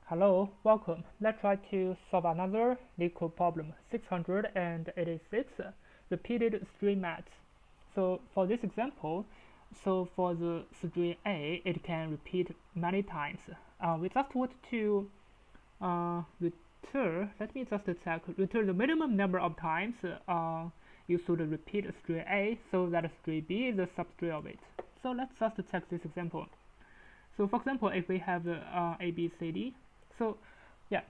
Hello, welcome. Let's try to solve another Leetcode problem, 686, repeated string maths. So for this example, for the string A, it can repeat many times. We just want to let me just check, return the minimum number of times you should repeat string A so that string B is the substring of it. So let's just check this example. So for example, if we have A, B, C, D, so yeah,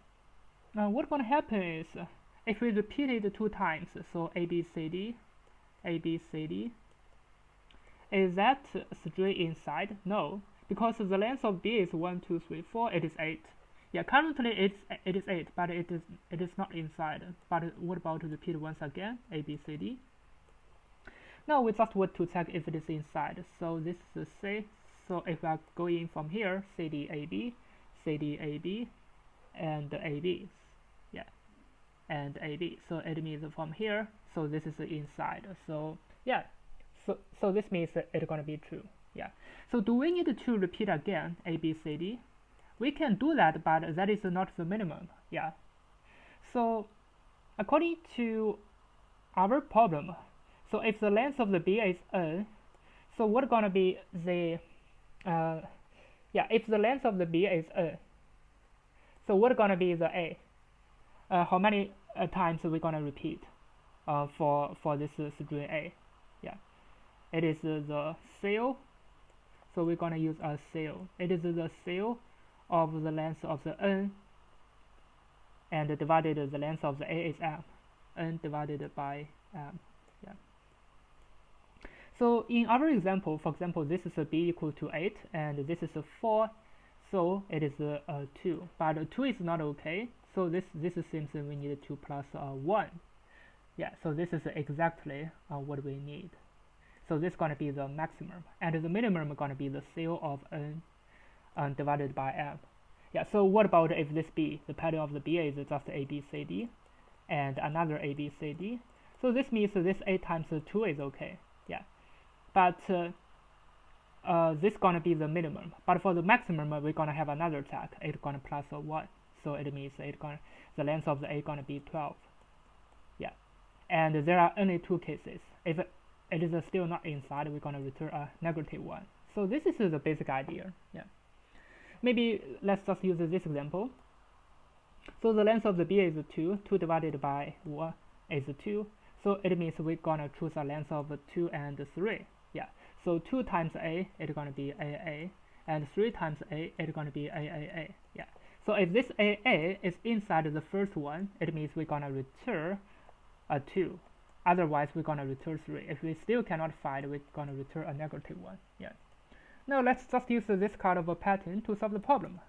what's gonna happen is if we repeat it 2 times, so A, B, C, D, A, B, C, D, is that string inside? No, because the length of B is 1, 2, 3, 4, it is 8. Yeah, currently it is 8, but it is not inside. But what about repeat once again, A, B, C, D? Now we just want to check if it is inside. So this is C. So if we are going from here, C, D, A, B, C, D, A, B, and A, B, yeah, and A, B. So it means from here. So this is inside. So yeah, so this means it's gonna be true. Yeah. So do we need to repeat again A, B, C, D? We can do that, but that is not the minimum. Yeah. So according to our problem, so if the length of the B is n, so what's gonna be the if the length of the B is n, so what's gonna be the A? How many times are we gonna repeat for this string A? Yeah, it is the cell. So we're gonna use a cell. It is the cell of the length of the n, and divided the length of the A is m, n divided by m. Yeah. So in our example, for example, this is a B equal to 8, and this is a 4, so it is a 2. But 2 is not okay, so this seems we need 2 plus 1. Yeah, so this is exactly what we need. So this is going to be the maximum, and the minimum is going to be the cell of n divided by m. Yeah, so what about if this B, the pattern of the B is just A, B, C, D, and another A, B, C, D? So this means this 8 times 2 is okay. Yeah, but this is gonna be the minimum. But for the maximum, we're gonna have another check. It's gonna plus 1, so it means the length of the A gonna be 12. Yeah, and there are only 2 cases. If it is still not inside, we're gonna return a -1. So this is the basic idea. Yeah. Maybe let's just use this example. So the length of the B is 2. 2 divided by 1 is 2. So it means we're gonna choose a length of 2 and 3. Yeah. So 2 times A is gonna be AA, and 3 times A is gonna be AAA. Yeah. So if this AA is inside the first one, it means we're gonna return a 2. Otherwise, we're gonna return 3. If we still cannot find, we're gonna return a -1. Yeah. Now let's just use this kind of a pattern to solve the problem.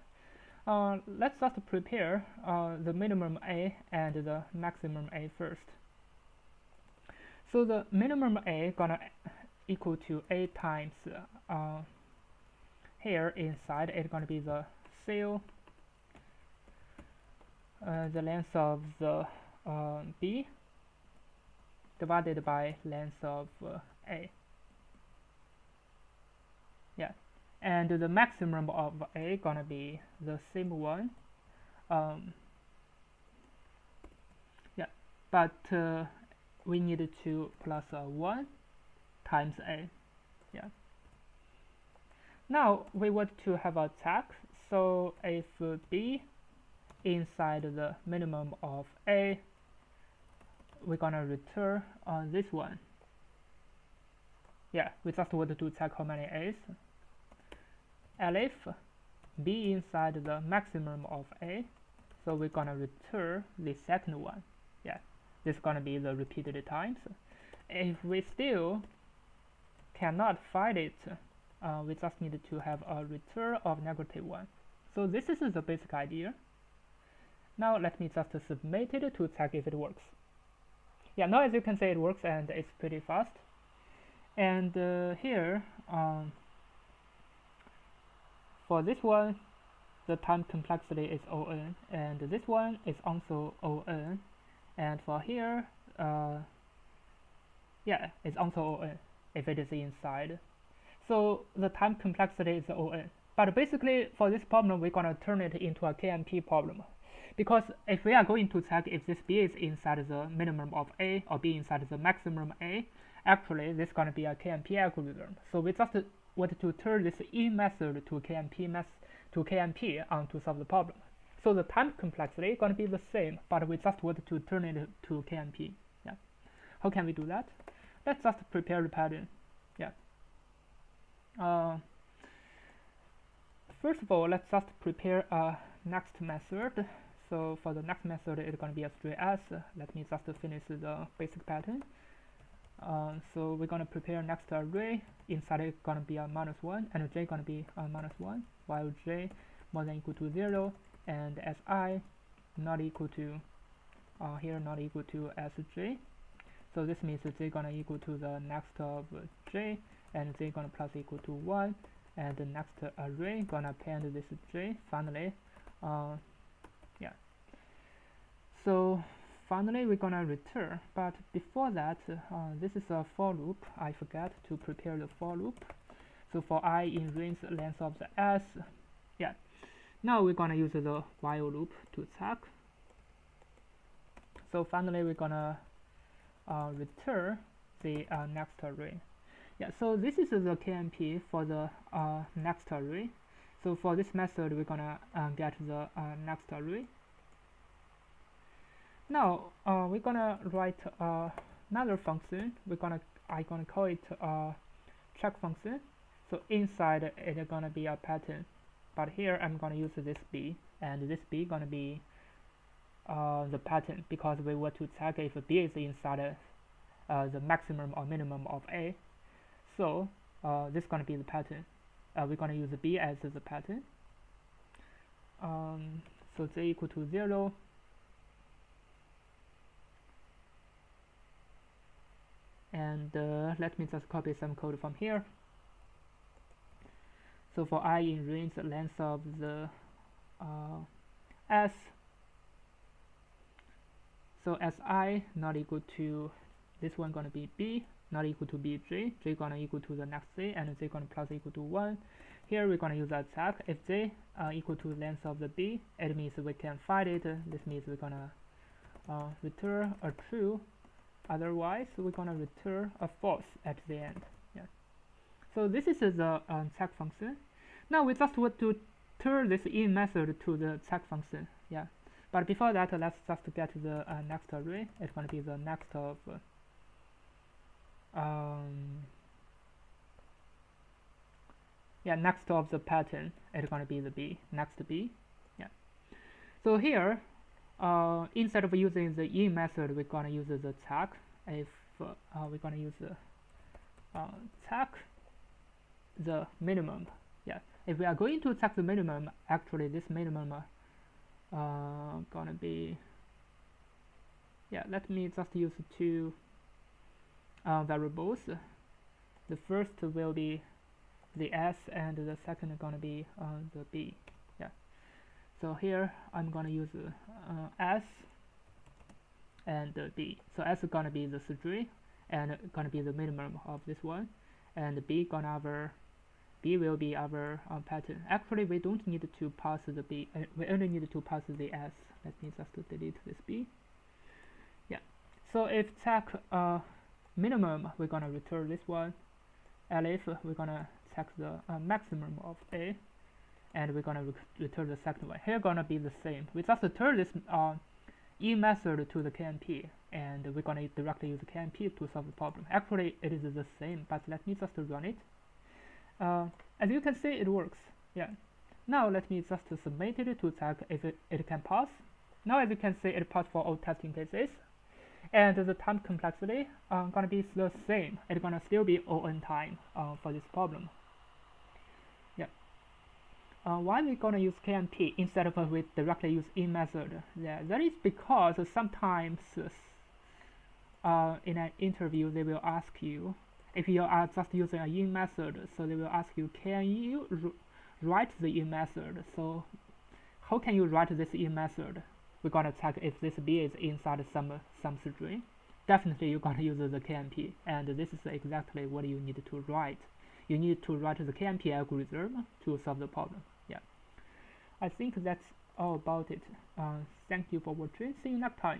Let's just prepare the minimum A and the maximum A first. So the minimum A gonna equal to A times here inside it's gonna be the cell, the length of the B divided by length of A. Yeah, and the maximum of A gonna be the same one. Yeah, but we need to plus 1 times A. Yeah. Now we want to have a check. So if B inside the minimum of A, we're gonna return this one. Yeah, we just want to check how many A's. And if B inside the maximum of A, so we're gonna return the second one. Yeah, this is gonna be the repeated times. If we still cannot find it, we just need to have a return of -1. So this is the basic idea. Now let me just submit it to check if it works. Yeah, now as you can see it works and it's pretty fast. And here, for this one, the time complexity is O(n), and this one is also O(n), and for here, yeah, it's also O(n) if it is inside. So the time complexity is O(n), But basically for this problem we're gonna turn it into a KMP problem, because if we are going to check if this B is inside the minimum of A or B inside the maximum A, actually this is gonna be a KMP algorithm. So we just want to turn this in method to KMP to solve the problem. So the time complexity is gonna be the same, but we just want to turn it to KMP. Yeah. How can we do that? Let's just prepare the pattern. Yeah. First of all, let's just prepare a next method. So for the next method, it's going to be a string s. Let me just finish the basic pattern. So we're going to prepare next array. Inside it going to be a -1, and j going to be a -1, while j more than equal to 0, and si not equal to here not equal to sj. So this means j going to equal to the next of j, and j going to plus equal to 1, and the next array gonna append this j. Finally, yeah. So finally we're gonna return, but before that, this is a for loop. I forgot to prepare the for loop. So for I in range length of the s, yeah. Now we're gonna use the while loop to check. So finally we're gonna return the next array. Yeah, so this is the KMP for the next array. So for this method, we're gonna get the next array. Now we're gonna write another function. I'm gonna call it check function. So inside it's gonna be a pattern, but here I'm gonna use this b, and this b gonna be the pattern, because we want to check if b is inside the maximum or minimum of a. So this is going to be the pattern. We're going to use b as the pattern. So j equal to 0. And let me just copy some code from here. So for I in range length of the s, so si not equal to, this one going to be b, not equal to bj, j gonna equal to the next j, and j gonna plus equal to 1. Here we're gonna use a check. If j equal to length of the b, it means we can find it. This means we're gonna return a true. Otherwise, we're gonna return a false at the end. Yeah. So this is the check function. Now we just want to turn this in method to the check function. Yeah. But before that, let's just get the next array. It's gonna be the next of next of the pattern. It's going to be the b, next b. Yeah. So here, instead of using the in method, we're going to use the check. If we're going to use the check the minimum. Yeah. If we are going to check the minimum, actually this minimum gonna be, yeah. Let me just use two variables. The first will be the s, and the second is gonna be the b. Yeah. So here I'm gonna use s and b. So s is gonna be the string and gonna be the minimum of this one, and b will be our pattern. Actually, we don't need to pass the b. We only need to pass the s. Let me just delete this b. Yeah. So if check minimum, we're gonna return this one. Elif, we're gonna check the maximum of a, and we're gonna return the second one. Here gonna be the same. We just return this in method to the KMP, and we're gonna directly use the KMP to solve the problem. Actually, it is the same, but let me just run it. As you can see, it works. Yeah. Now let me just submit it to check if it can pass. Now as you can see, it passed for all testing cases. And the time complexity gonna be the same. It's gonna still be O(n) time for this problem. Yeah. Why we gonna use KMP instead of we directly use in method? Yeah, that is because sometimes in an interview they will ask you, if you are just using a in method, so they will ask you, can you write the in method? So how can you write this in method? We're gonna check if this b is inside some string. Definitely you're gonna use the KMP, and this is exactly what you need to write you need to write the KMP algorithm to solve the problem. Yeah, I think that's all about it. Thank you for watching. See you next time.